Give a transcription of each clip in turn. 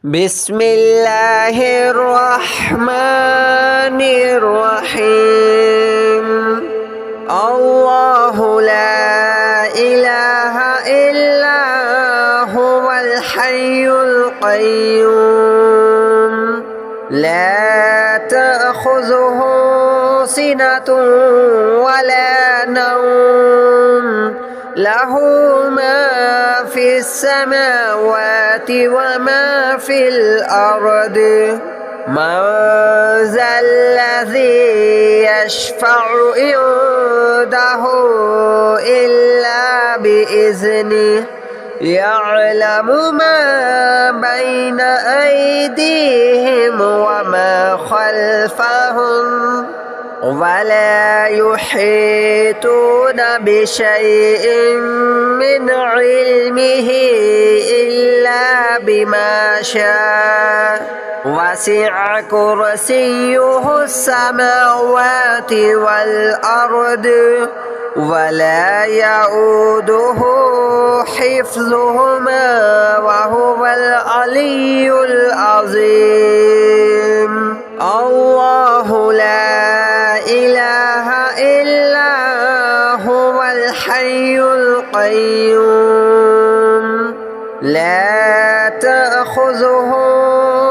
بسم الله الرحمن الرحيم. الله لا إله إلا هو الحي القيوم لا تأخذه سنة ولا نوم له ما في السماوات وما في الأرض من ذا الذي يشفع عنده إلا بإذنه يعلم ما بين أيديهم وما خلفهم ولا يحيطون بشيء من علمه إلا بما شاء وسع كرسيه السماوات والأرض ولا يؤوده حفظهما وهو العلي العظيم. الله لا إله إلا هو الحي القيوم لا تأخذه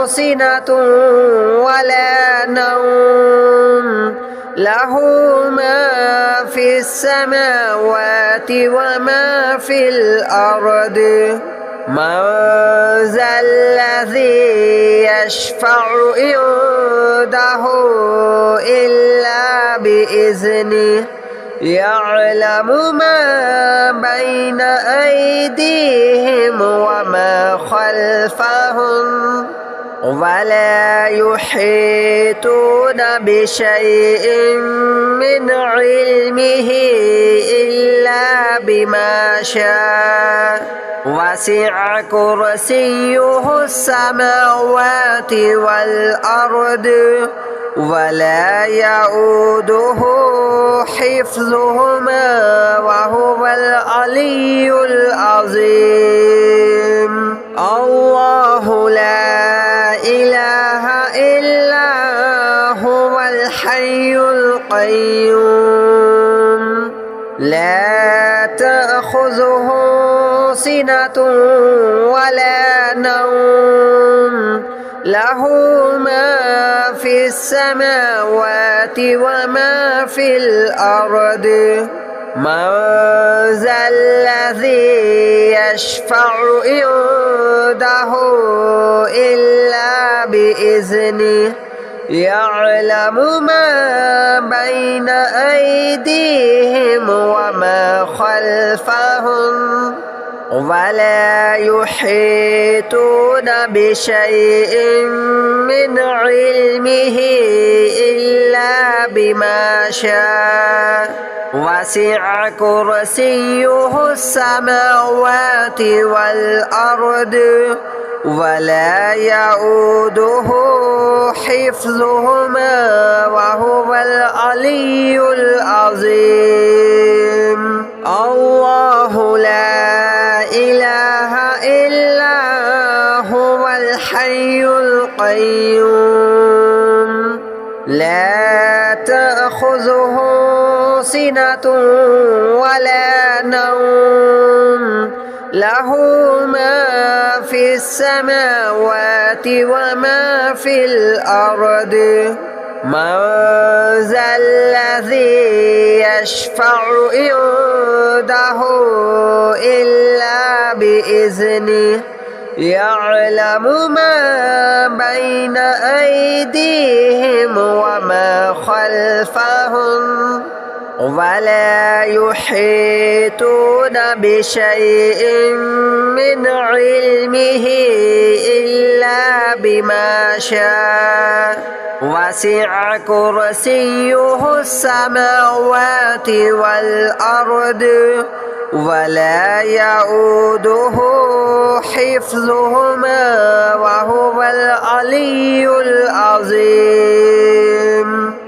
سنة ولا نوم له ما في السماوات وما في الأرض من ذا الذي يشفع عنده إلا بإذنه يعلم ما بين أيديهم وما خلفهم ولا يحيطون بشيء من علمه إلا بما شاء وسع كرسيه السماوات والأرض ولا يؤوده حفظهما وهو العلي العظيم. الله لا إله إلا هو الحي القيوم لا تأخذه سنة ولا نوم له ما في السماوات وما في الأرض من ذا الذي يشفع عنده إلا بإذنه يعلم ما بين أيديهم وما خلفهم ولا يحيطون بشيء من علمه إلا بما شاء وسع كرسيه السماوات والأرض ولا يؤوده حفظهما وهو العلي العظيم. الله لا إله إلا هو الحي القيوم لا تأخذه سنة ولا نوم له ما في السماوات وما في الأرض من ذا الذي يشفع عنده إلا بإذنه يعلم ما بين أيديهم وما خلفهم ولا يحيطون بشيء من علمه إلا بما شاء وسع كرسيه السماوات والأرض ولا يؤوده حفظهما وهو العلي العظيم.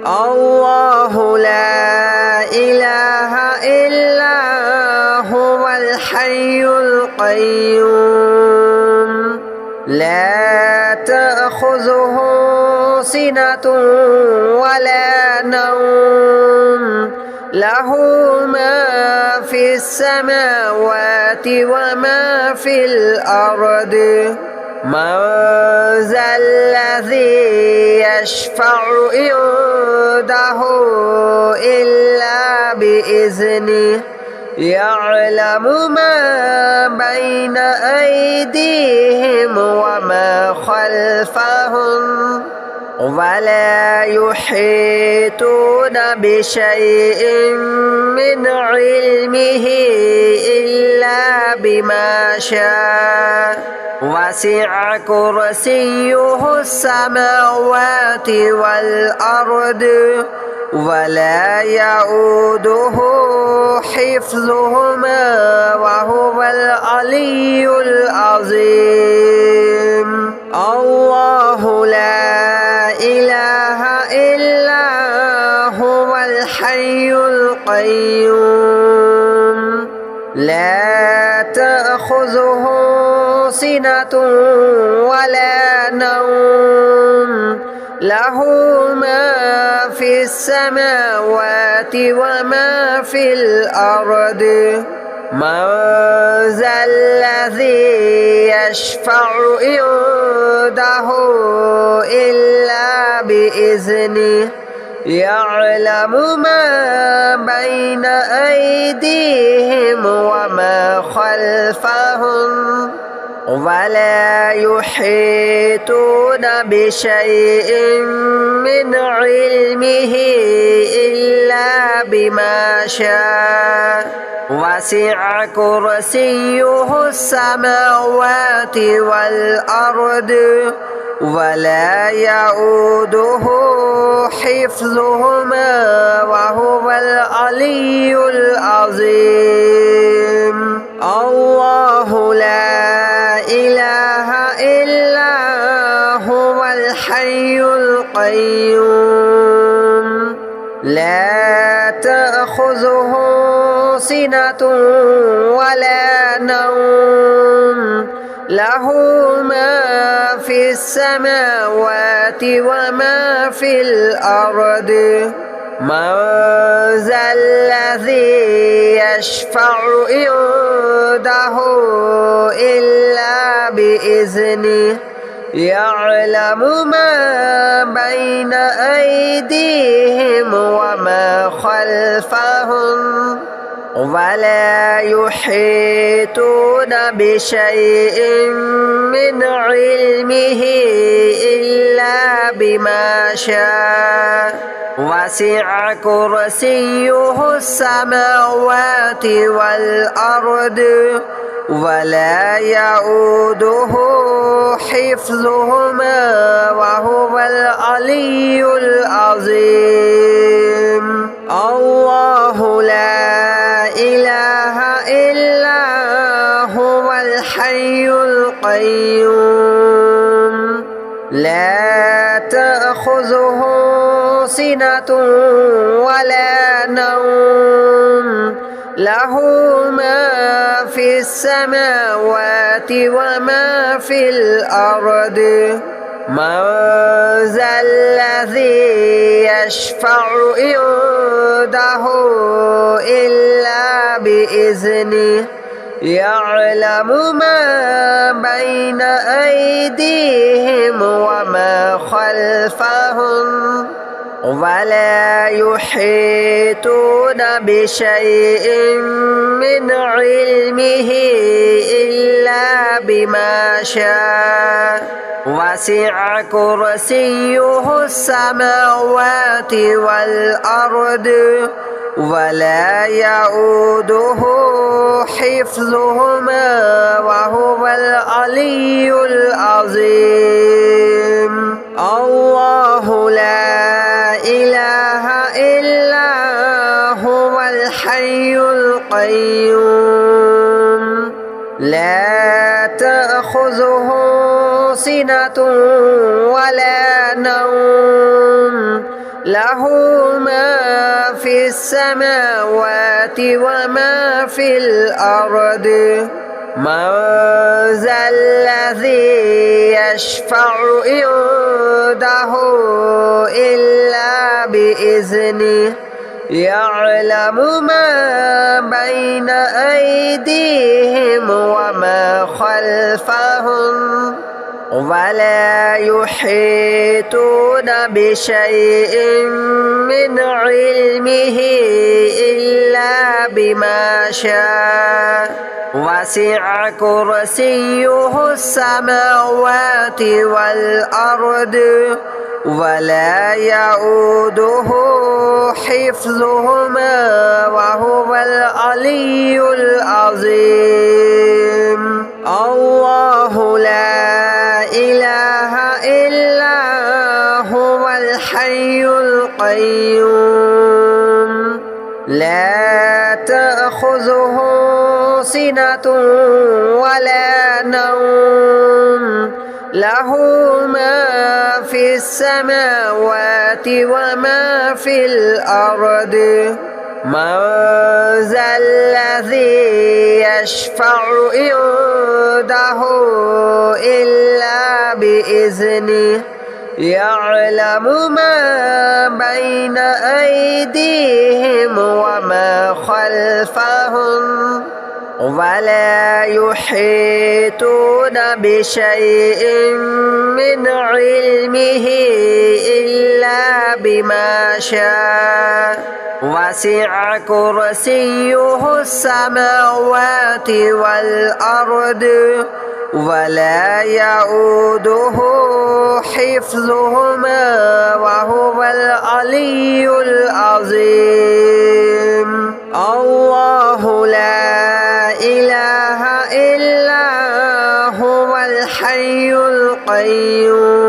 الله لا إله إلا هو الحي القيوم لا تأخذه سنة ولا نوم له ما في السماوات وما في الأرض من ذا الذي يشفع عنده إلا بإذنه يعلم ما بين أيديهم وما خلفهم ولا يحيطون بشيء من علمه إلا بما شاء وسع كرسيه السماوات والأرض ولا يؤوده حفظهما وهو العلي العظيم الله لا إله إلا هو الحي القيوم لا تأخذه سنة ولا نوم له ما في السماوات وما في الأرض من ذا الذي يشفع عنده إلا بإذنه يعلم ما بين أيديهم وما خلفهم ولا يحيطون بشيء من علمه إلا بما شاء وسع كرسيه السماوات والأرض ولا يؤوده حفظهما وهو العلي العظيم الله لا إله إلا هو الحي القيوم لا تأخذه سنة ولا نوم له ما في السماوات وما في الأرض من ذا الذي يشفع عنده إلا بإذنه يعلم ما بين أيديهم وما خلفهم ولا يحيطون بشيء من علمه إلا بما شاء وسع كرسيه السماوات والأرض ولا يؤوده حفظهما وهو العلي العظيم الله لا إله إلا هو الحي القيوم لا تأخذه سنة ولا نوم له ما في السماوات وما في الأرض من ذا الذي يشفع عنده إلا بإذنه يعلم ما بين أيديهم وما خلفهم ولا يحيطون بشيء من علمه إلا بما شاء وسع كرسيه السماوات والأرض ولا يؤوده حفظهما وهو العلي العظيم الله لا إله إلا هو الحي القيوم لا تأخذه سنة ولا نوم له ما في السماوات وما في الأرض من ذا الذي يشفع عنده إلا بإذنه يعلم ما بين أيديهم وما خلفهم ولا يحيطون بشيء من علمه إلا بما شاء وسع كرسيه السماوات والأرض ولا يؤوده حفظهما وهو العلي العظيم الله لا إله إلا هو الحي القيوم لا تأخذه سنة ولا نوم له ما في السماوات وما في الأرض من ذا الذي يشفع عنده إلا بإذنه يعلم ما بين أيديهم وما خلفهم ولا يحيطون بشيء من علمه إلا بما شاء وسع كرسيه السماوات والأرض ولا يؤوده حفظهما وهو العلي العظيم الله لا إله إلا هو الحي القيوم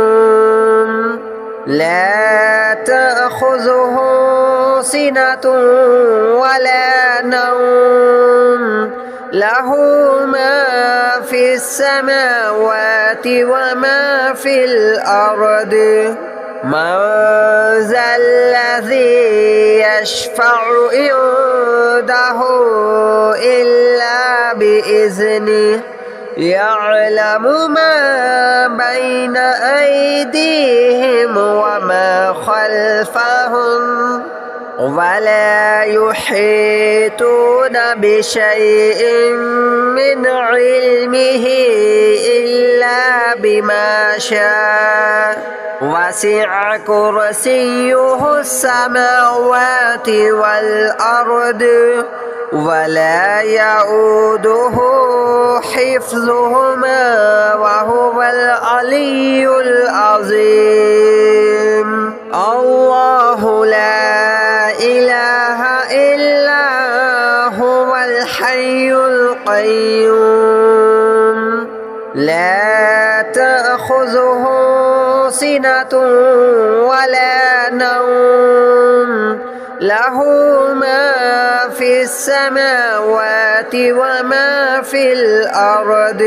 لا تأخذه سنة ولا نوم له ما في السماوات وما في الأرض من ذا الذي يشفع عنده إلا بإذنه يعلم ما بين أيديهم وما خلفهم ولا يحيطون بشيء من علمه إلا بما شاء وسع كرسيه السماوات والأرض ولا يؤوده حفظهما وهو العلي العظيم الله لا إله إلا هو الحي القيوم لا تأخذه سنة ولا نوم له ما في السماوات وما في الأرض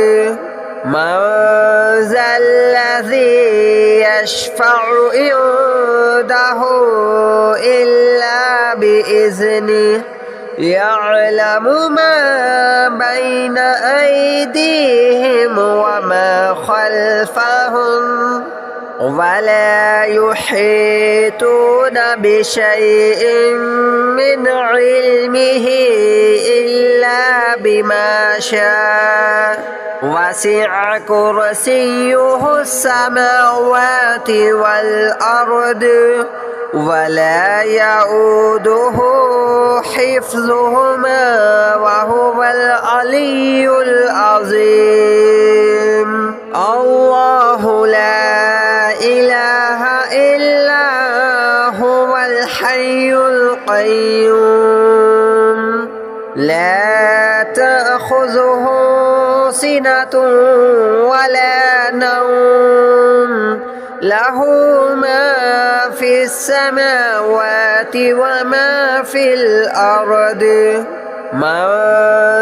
من ذا الذي يشفع عنده إلا بإذنه يعلم ما بين أيديهم وما خلفهم ولا يحيطون بشيء من علمه إلا بما شاء وسع كرسيه السماوات والأرض ولا يؤوده حفظهما وهو العلي العظيم الله لا إله إلا هو الحي القيوم لا تأخذه سنة ولا نوم له ما في السماوات وما في الأرض من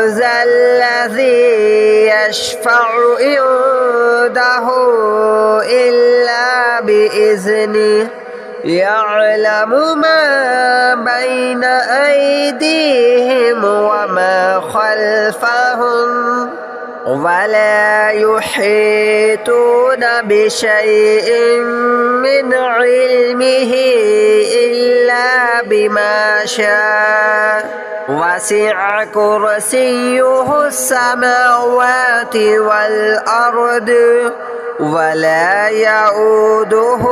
ذا الذي يشفع عنده إلا بإذنه يعلم ما بين أيديهم وما خلفهم ولا يحيطون بشيء من علمه إلا بما شاء وسع كرسيه السماوات والأرض ولا يؤوده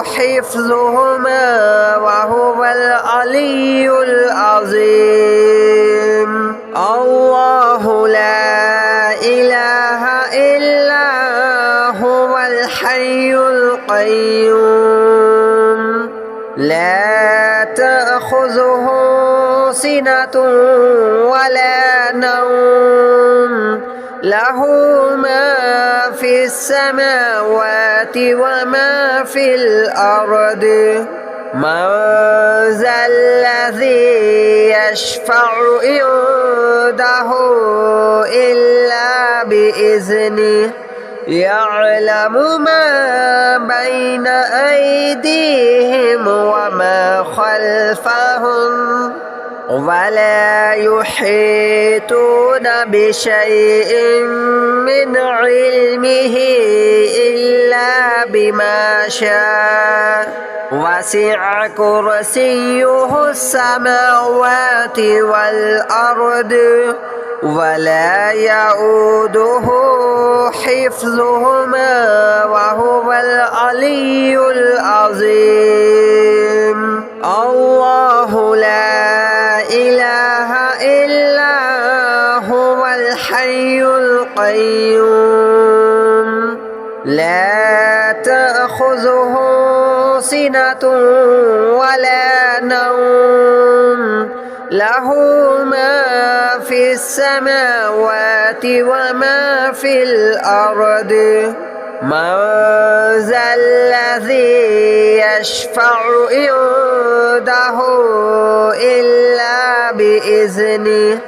حفظهما وهو العلي العظيم الله لا إله إلا هو الحي القيوم لا تأخذه سنة ولا نوم له ما في السماوات وما في الأرض من ذا الذي يشفع عنده إلا بإذنه يعلم ما بين أيديهم وما خلفهم ولا يحيطون بشيء من علمه إلا بما شاء وسع كرسيه السماوات والأرض ولا يؤوده حفظهما وهو العلي العظيم الله لا إله إلا هو الحي القيوم لا تأخذه سنة ولا نوم له ما في السماوات وما في الأرض من ذا الذي يشفع عنده إلا بإذنه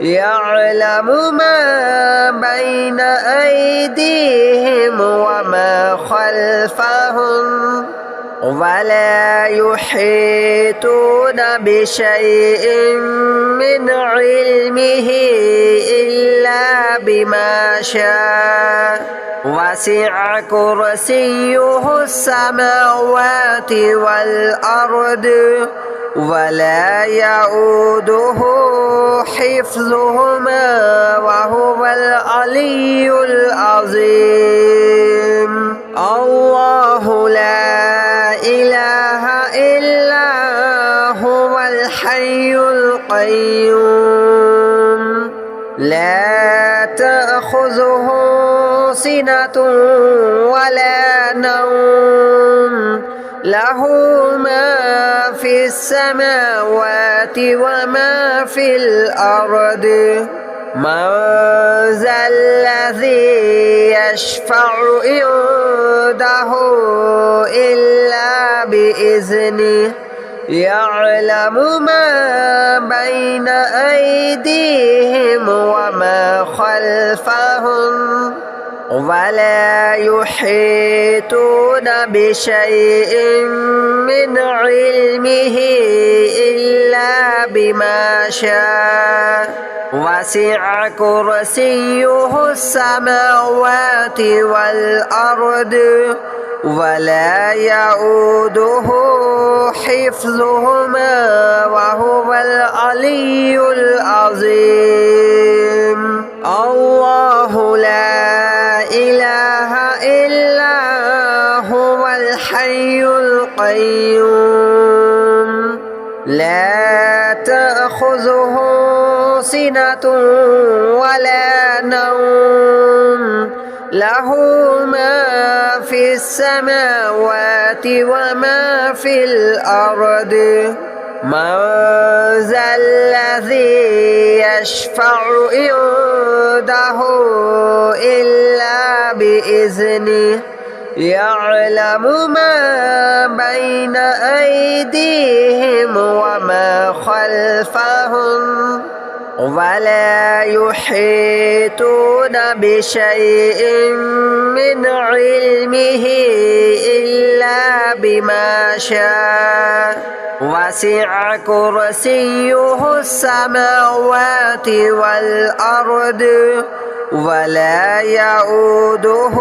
يعلم ما بين أيديهم وما خلفهم ولا يحيطون بشيء من علمه إلا بما شاء وسع كرسيه السماوات والأرض ولا يؤوده حفظهما وهو العلي العظيم الله لا إله إلا هو الحي القيوم لا تأخذه سنة ولا نوم له ما في السماوات وما في الأرض من ذا الذي يشفع عنده إلا بإذنه يعلم ما بين أيديهم وما خلفهم ولا يحيطون بشيء من علمه إلا بما شاء وسع كرسيه السماوات والأرض ولا يؤوده حفظهما وهو العلي العظيم الله لا إله إلا هو الحي القيوم لا تأخذه سنة ولا نوم له ما في السماوات وما في الأرض من ذا الذي يشفع عنده إلا بإذنه يعلم ما بين أيديهم وما خلفهم ولا يحيطون بشيء من علمه إلا بما شاء وسع كرسيه السماوات والأرض ولا يؤوده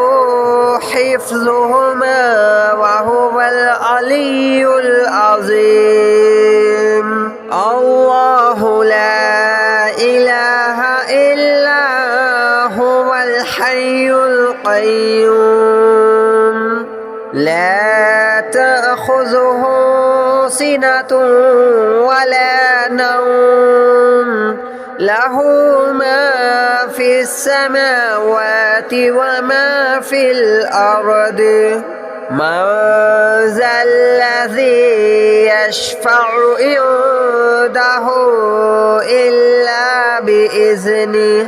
حفظهما وهو العلي العظيم. الله لا إله إلا هو الحي القيوم لا تأخذه سنة ولا نوم له ما في السماوات وما في الأرض. من ذا الذي يشفع عنده إلا بإذنه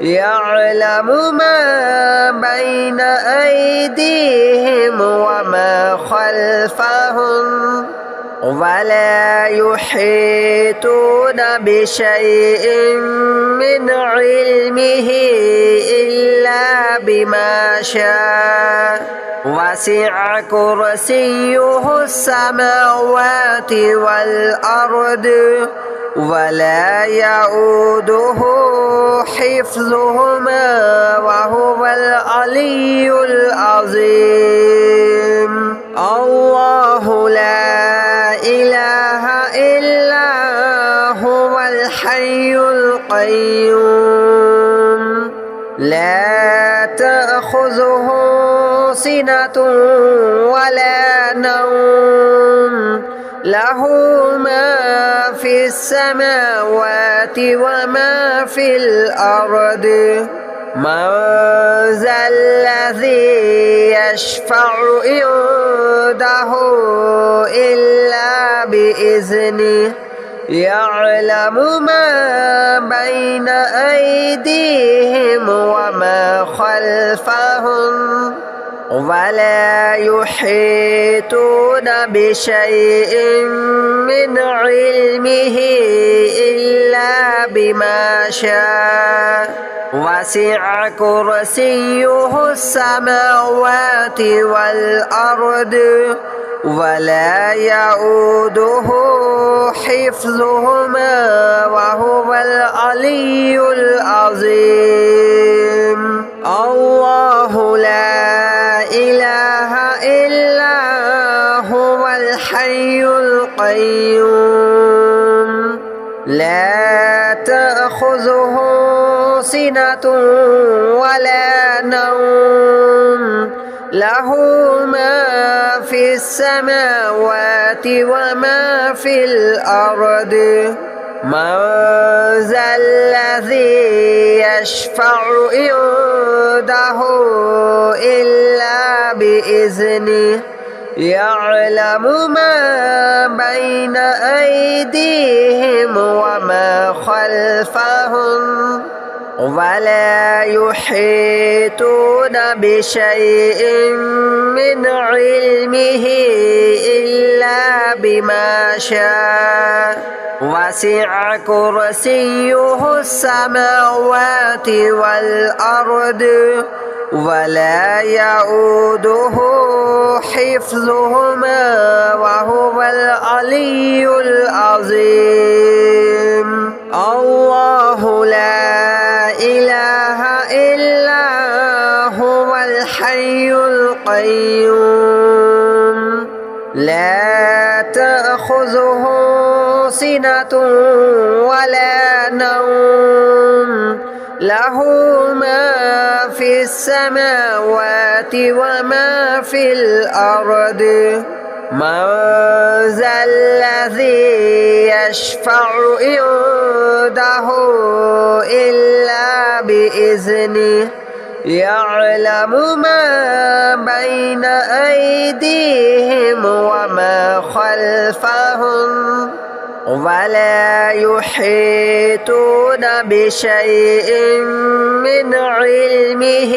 يعلم ما بين أيديهم وما خلفهم ولا يحيطون بشيء من علمه إلا بما شاء. وسع كرسيه السماوات والأرض ولا يؤوده حفظهما وهو العلي العظيم. الله لا إله إلا هو الحي القيوم لا تأخذه سنة ولا نوم له ما في السماوات وما في الأرض. من ذا الذي يشفع عنده إلا بإذنه يعلم ما بين أيديهم وما خلفهم ولا يحيطون بشيء من علمه إلا بما شاء. وسع كرسيه السماوات والأرض ولا يؤوده حفظهما وهو العلي العظيم. الله لا إله إلا هو الحي القيوم لا تأخذه سنة ولا نوم له ما في السماوات وما في الأرض. من ذا الذي يشفع عنده إلا بإذنه يعلم ما بين أيديهم وما خلفهم ولا يحيطون بشيء من علمه إلا بما شاء. وسع كرسيه السماوات والأرض ولا يؤوده حفظهما وهو العلي العظيم. الله لا إله إلا هو الحي القيوم لا تأخذه سنة ولا نوم له ما في السماوات وما في الأرض. من ذا الذي يشفع عنده إلا بإذنه يعلم ما بين أيديهم وما خلفهم ولا يحيطون بشيء من علمه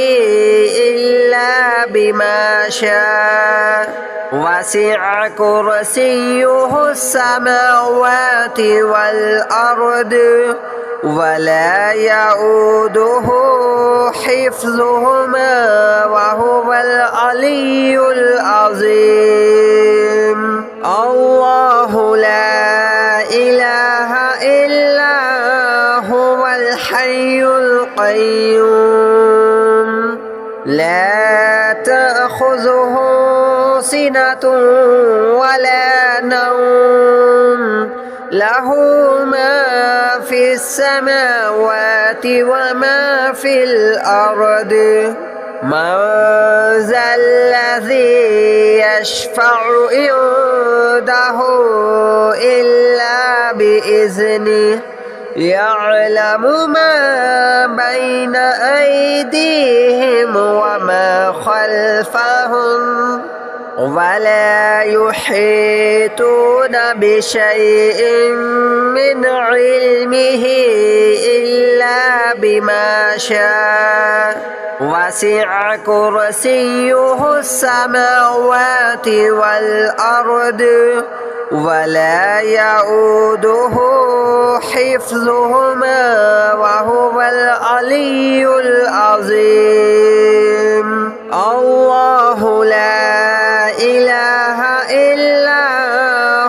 إلا بما شاء. وسع كرسيه السماوات والأرض ولا يؤوده حفظهما وهو العلي العظيم. الله لا إله إلا هو الحي القيوم سنة ولا نوم له ما في السماوات وما في الأرض من ذا الذي يشفع عنده إلا بإذنه يعلم ما بين أيديهم وما خلفهم ولا يحيطون بشيء من علمه إلا بما شاء وسع كرسيه السماوات والأرض ولا يؤوده حفظهما وهو العلي العظيم الله لا إله إلا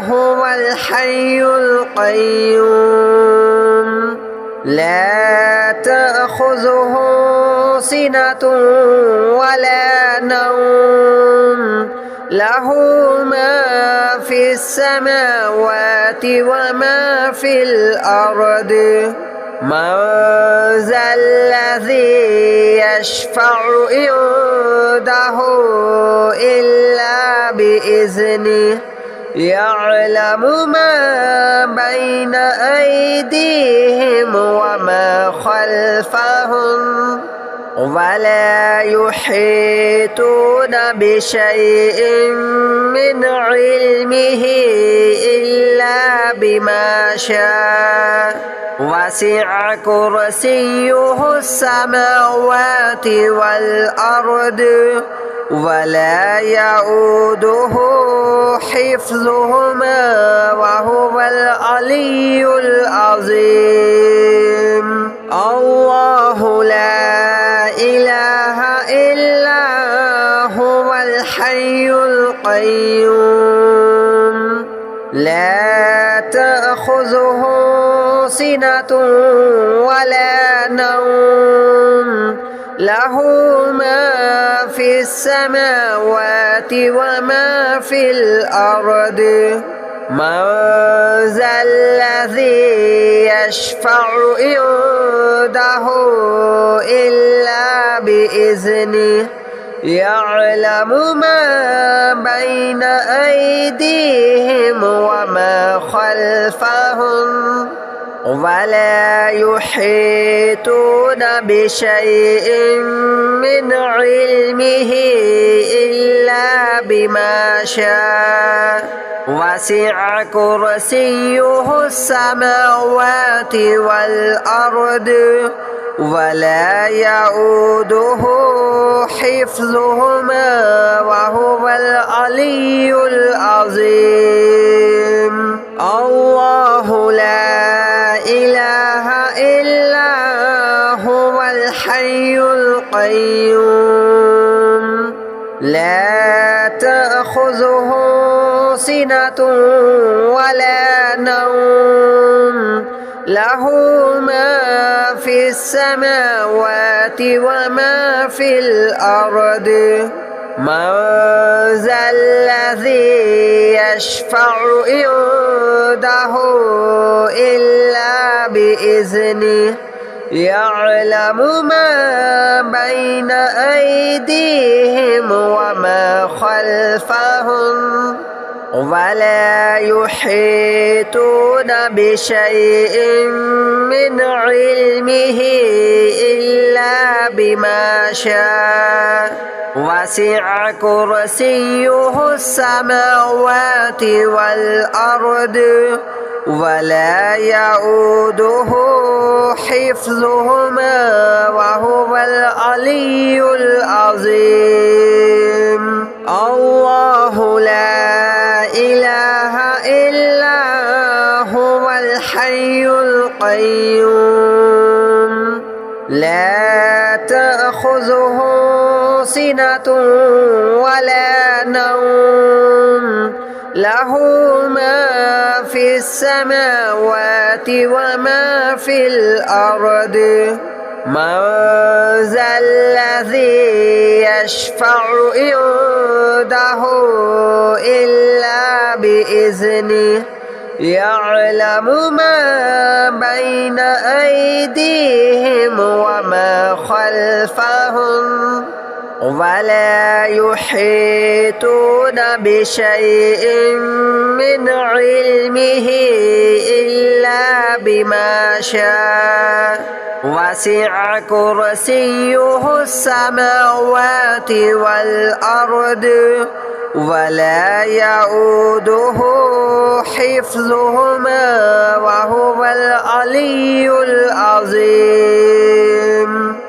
هو الحي القيوم لا تأخذه سنة ولا نوم له ما في السماوات وما في الأرض من ذا الذي يشفع عنده إلا بإذنه يعلم ما بين أيديهم وما خلفهم ولا يحيطون بشيء من علمه إلا بما شاء وسع كرسيه السماوات والأرض ولا يؤوده حفظهما وهو العلي العظيم الله لا إله إلا هو الحي القيوم لا تأخذه سنة ولا نوم له ما في السماوات وما في الأرض من ذا الذي يشفع عنده إلا بإذنه يعلم ما بين أيديهم وما خلفهم ولا يحيطون بشيء من علمه إلا بما شاء وسع كرسيه السماوات والأرض ولا يؤوده حفظهما وهو العلي العظيم الله لا إله إلا هو الحي القيوم لا تأخذه سنة ولا نوم له ما في السماوات وما في الأرض من ذا الذي يشفع عنده إلا بإذنه يعلم ما بين أيديهم وما خلفهم ولا يحيطون بشيء من علمه إلا بما شاء وسع كرسيه السماوات والأرض ولا يؤوده حفظهما وهو العلي العظيم الله لا إله إلا هو الحي القيوم لا تأخذه سنة ولا نوم له ما في السماوات وما في الأرض من ذا الذي يشفع عنده إلا بإذنه يعلم ما بين أيديهم وما خلفهم ولا يحيطون بشيء من علمه إلا بما شاء وسع كرسيه السماوات والأرض ولا يؤوده حفظهما وهو العلي العظيم.